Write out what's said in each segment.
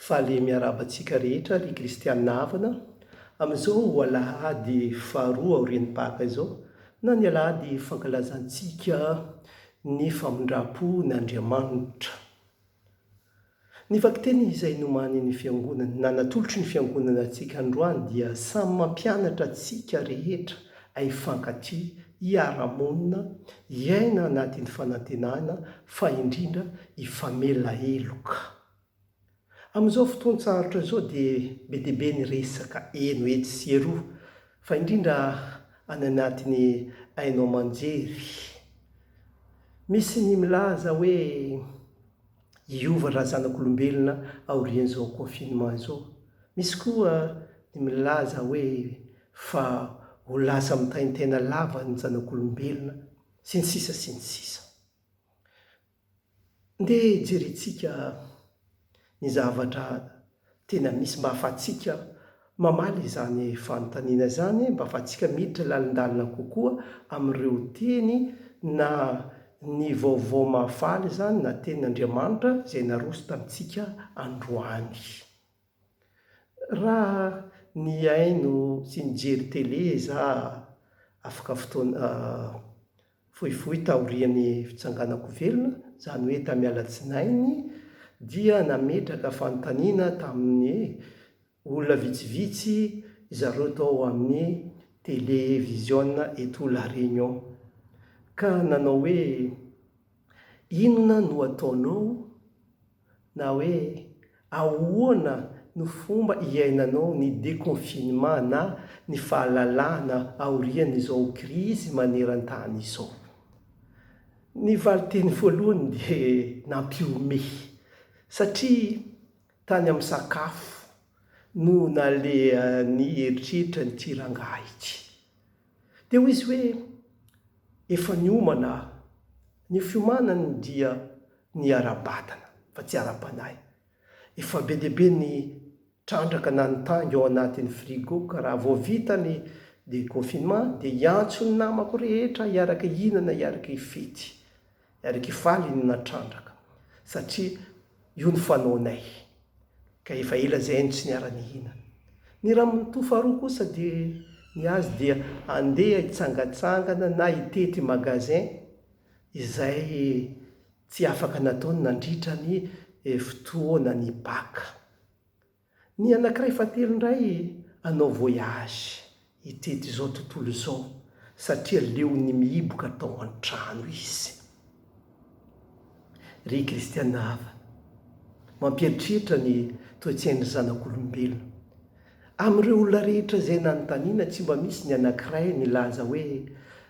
fa le miarabantsika rehetra ry kristianina havana amin'izao alahady faharoa aorian'ny paka izao na ny alahady fankalazantsika ny famindra-po ny Andriamanitra. Ny vaky-teny izay nomany ny fiangonana na natolotry ny fiangonana antsika androany dia samy mampianatra antsika rehetra hifankatỳ, hiara-monina, hiaina anatin'ny fanantenana fa indrindra hifamela heloka. Amin'izao fotoan-tsarotra izao dia be dia be ny resaka eno etsy sy eroa fa indrindra any anatiny hainao aman-jery. Misy ny milaza hoe hiova raha zanak'olombelona aorian'izao confinement izao. Misy koa ny milaza hoe fa ho lasa mitainy tena lava ny zanak'olombelona sy ny sisa sy ny sisa. Ndeha jerentsika ny zavatra tena misy mba ahafahantsika mamaly izany fanontaniana izany, mba ahafahantsika miditra lalindalina kokoa amin'ireo teny na ny vaovao mahafaly izany na tenin'Andriamanitra izay naroso tamintsika androany. Raha ny aino sy nijery tele za afaka fotoana fohifohy taorian'ny fitsanganako velona, izany hoe tamin'ny alatsinainy dia nametraka fanontaniana tamin'ny olona vitsivitsy zareo tao amin'ny télévision eto La Réunion, ka nanao hoe inona no ataonao na hoe ahoana no fomba hiainanao ny déconfinement na ny fahalalahana aorian'izao krizy maneran-tany izao. Ny valiteny voalohany dia nampiome satria tany amin'ny sakafo no nalehan'ny eritreritra ny tirangahitsy. Dia hoy izy hoe efa niomana, ny fiomanany dia ny ara-batana fa tsy ara-panahy. Efa be dia be ny trandraka na ny tangy ao anatin'ny frigo ka raha vao vita ny déconfinement dia hiantso ny namako rehetra hiaraka hihinana, hiaraka hifety, hiaraka hifaly ny natrandraka satria io ny fanaonay ka efa ela zay ny tsy niara nihinana. Ny raha mitoa faharoa kosa dia ny azy dia andeha hitsangatsangana na hitety magasin izay tsy afaka nataony nandritra ny fotoana ny baka. Ny anankiray fahatelo indray hanao voyage hitety izao tontolo izao satria leon'ny mihiboka tao an-trano izy. Ry kristianina hava, mampieritreritra ny toe-tsain'ny zanak'olombelona. Amin'ireo olona rehetra izay nanontaniana tsy mba misy ny anankiray nilaza hoe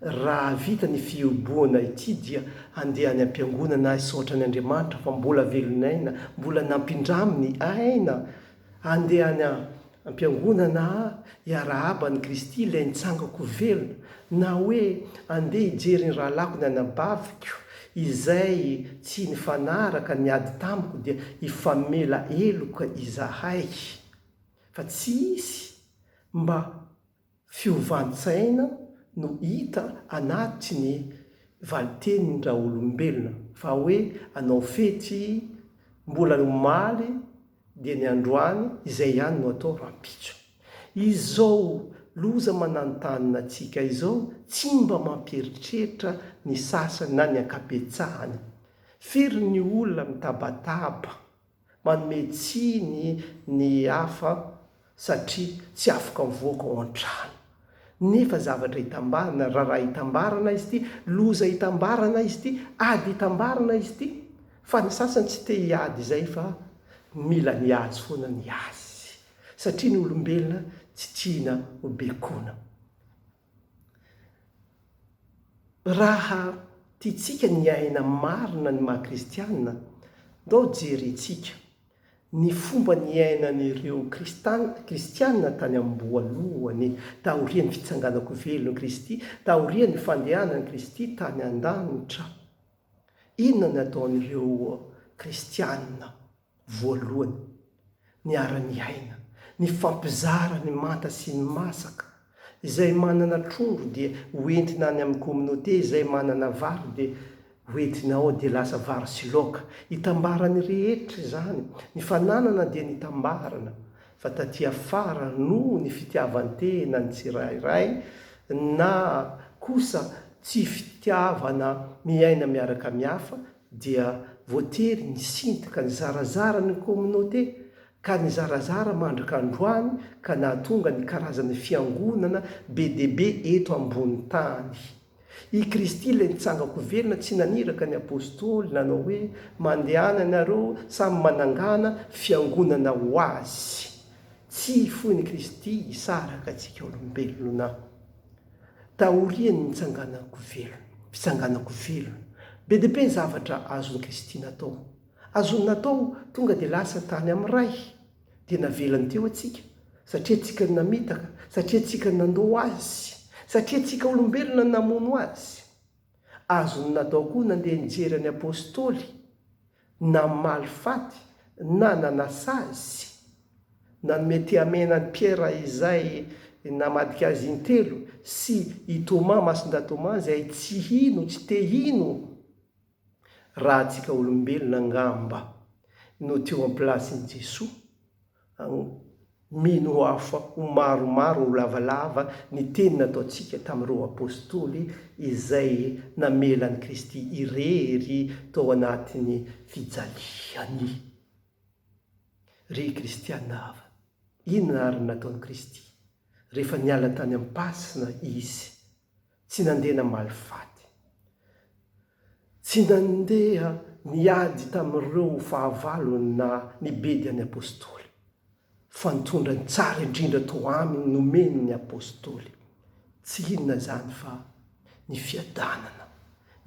raha vita ny fiomboana ity dia handeha any am-piangonana isaotra an'Andriamanitra fa mbola velonaina, mbola nampindramy ny aina, handeha any am-piangonana hiara-haba ny Kristy ilay nitsangako velona, na hoe handeha hijery ny rahalako ny anabaviko izay tsy nifanaraka niady tamiko dia hifamela heloka izahay. Fa tsy isy mba fiovantsaina no hita anatiny valitenin-dra olombelona fa hoe hanao fety mbola nomaly dia ny androany izay ihany no atao rampitso. Izao loza mananontanina antsika izao tsy mba mampieritreritra ny sasany na ny ankabetsahany. Firy ny olona mitabataba manome tsiny ny hafa satria tsy afaka mivoaka ao an-trano. Nefa zavatra hitambarana, raha hitambarana izy ity, loza hitambarana izy ity, ady hitambarana izy ity, fa ny sasany tsy te hiady izay fa mila niady foana ny azy satria ny olombelona tsy tiana ho bekoana. Raha tiantsika ny aina marina ny maha-kristianina, ndao jerentsika ny fomba ny ainan'ireo kristianina tany amboalohany, taorian'ny fitsanganako velona Kristy, taorian'ny fandehanan'i Kristy tany an-danitra. Inona ny ataon'ireo kristianina voalohany? Ny ara-ny aina, ny fampizara ny manta sy ny masaka, izay manana trondro dia hoentina any amin'ny communauté, izay manana vary dia hoentinao dia lasa vary sy laoka. Hitambarany rehetra zany, ny fananana dia nitambarana, fa taty afara no ny fitiavantena ny tsirairay, na kosa tsy fitiavana miaina miaraka mihafa, dia voatery nisintaka ny zarazara ny communauté, ka ny zarazara mandraka androany ka nahatonga ny karazany fiangonana be deaibe eto ambony tany. I Kristy ilay nitsangako velona tsy naniraka ny apôstôly nanao hoe mandehana ianareo samy manangana fiangonana ho azy. Tsy foiny Kristy hisaraka antsika olombelona. Taoriany nitsanganako velona, fitsanganako velona. Be dia be ny zavatra azon'i Kristy natao. Azony natao tonga dia lasa tany amin'iray, dia navelany teo atsika, satria tsika namitaka, satria tsika nandao azy, satria tsika olombelona namono azy. Azony natao koa nandeha nijery ny apôstôly, na malifaty, na nanasa azy, na mety amenany Piera izay namadika azy intelo, sy i Toma, masinda Toma izay tsy hino, tsy te hino. Raha tsika olombelona angamba no teo amplasin'i Jesosy, mino ho hafa ho maromaro ho lavalava ny teny nataontsika tamin'ireo apôstôly izay namelan'i Kristy irery tao anatin'ny fijaliany. Ry kristianava, inona ary nataon'i Kristy? Rehefa niala tany am-pasina izy, tsy nandeha namalifaty, tsy nandeha niady tamin'ireo fahavalo na nibedy any apôstôly, fa nitondra ny tsara indrindra tao aminy nomeny ny apôstôly. Tsy inona zany fa ny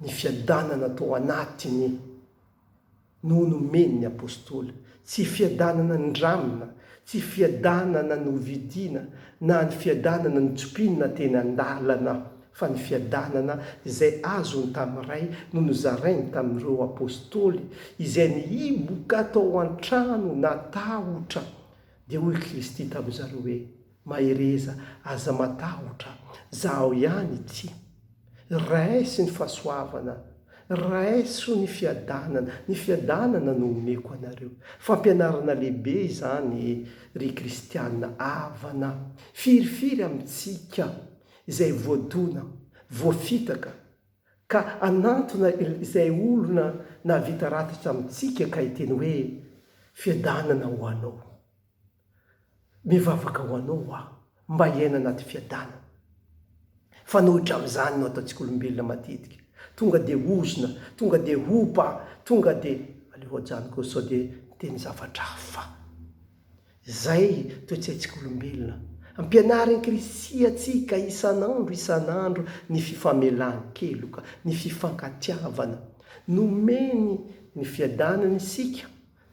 fiadanana tao anatiny no nomeny ny apôstôly. Tsy fiadanana ndramina, tsy fiadanana novidiana, na ny fiadanana nitsopinina teny an-dalana, fa ny fiadanana izay azony tamin'iray no nozarainy tamin'ireo apôstôly, izay niiboka tao an-trano natahotra. Dia hoy Kristy tamin'izareo hoe mahereza aza matahotra, zaho ihany ity. Raisy ny fahasoavana, raiso ny fiadanana no omeko anareo. Fampianarana lehibe zany ry kristianina avana, firifiry amintsika izay voadona, voafitaka, ka anantona izay olona navita ratitra amintsika ka hiteny hoe fiadanana ho anao. Mivavaka ho anao mba hiaina anaty fiadanana. Fanohitra amin'izany no ataontsika olombelona matetika. Tonga dia ozona, tonga dia hopa, tonga dia aleoajaniko sao dia teny zavatra hafa. Zay toe-tsaintsika olombelona. Ampianariny Kristy atsika isan'andro ny fifamelan-keloka, ny fifankatiavana. Nomeny ny fiadanana isika,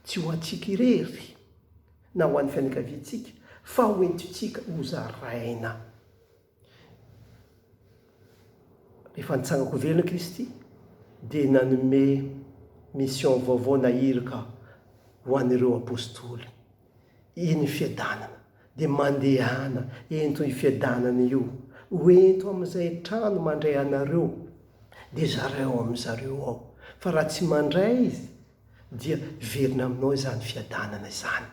tsy ho antsika irery, na ho an'ny fianakaviantsika, fa ho entintsika ho zaraina. Rehefa nitsangako velona Kristy, dia nanome mission vaovao nahirika ho an'ireo apôstôly. Iny fiadanana, dia mandehana ento io fiadanana io, hoento amin'izay trano mandray anareo, dia zareo amin'izareo ao. Fa raha tsy mandray izy, dia verina aminao izany fiadanana izany.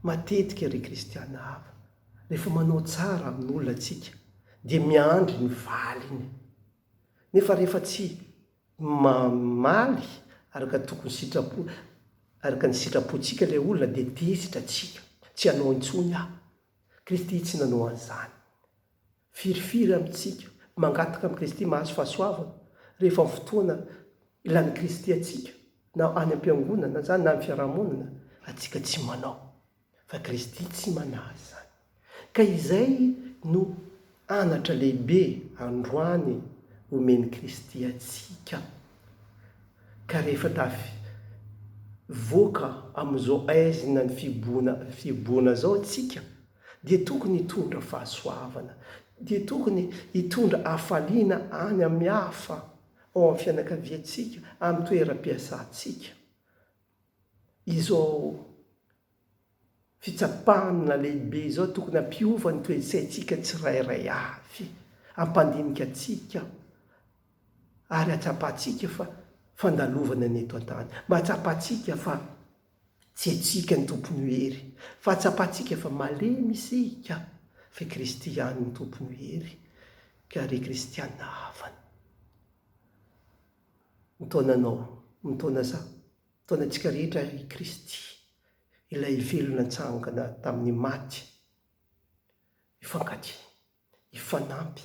Matetika ry kristiana hafa, rehefa manao tsara amin'olona atsika, dia miandry ny valiny. Nefa rehefa tsy mamaly araka tokony araka ny sitrapontsika ilay olona, dia tesitra atsika, tsy hanao intsony Kristy tsy nanao an'izany. Firifiry amintsika, mangataka amin'i Kristy mahazo fahasoavana. Rehefa ny fotoana ilan'i Kristy atsika, na any am-piangonana zany na amin'ny fiarahamonina, atsika tsy manao, fa Kristy tsy manahy zany. Ka izay no anatra lehibe androany omeny Kristy atsika. Ka rehefa voaka amin'izao aizina ny fiboana zao atsika, dia tokony hitondra fahasoavana, dia tokony hitondra hafaliana any amin'ny hafa, ao amin'ny fianakaviantsika, amin'ny toeram-piasantsika. Izao fitsapana lehibe izao tokony hampiova ny toe-tsaintsika tsirairay avy, hampandinika atsika, ary atsapantsika fa fandalovana ny eto an-tany, mba tsapantsika fa tsy atsika ny tompony hery, fa tsapantsika fa malemy isika fa kristiany ny tompony hery, ka ry kristianina havana. Mitaonanao, mitaona za, mitaonantsika rehetra i Kristy, ilay velona nitsangana tamin'ny maty, ifankatia, ifanampy,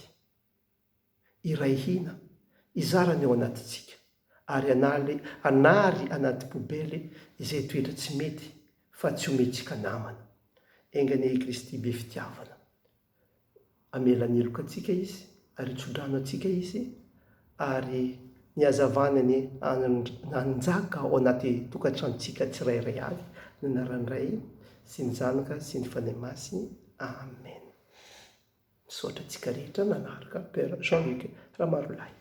iray hina, izarany ao anatintsika, ary anary anaty pobely izay toetra tsy mety fa tsy omentsika namana. Engany Kristy be fitiavana, amelany heloka antsika izy, ary tsodrano antsika izy, ary ny hazavanany nanjaka ao anaty tokantranontsika tsirairay avy, ny anarany Ray sy ny Zanaka sy ny Fanahy Masiny. Amen. Misaotra antsika rehetra nanaraka Père Jean-Luc Ramarolahy.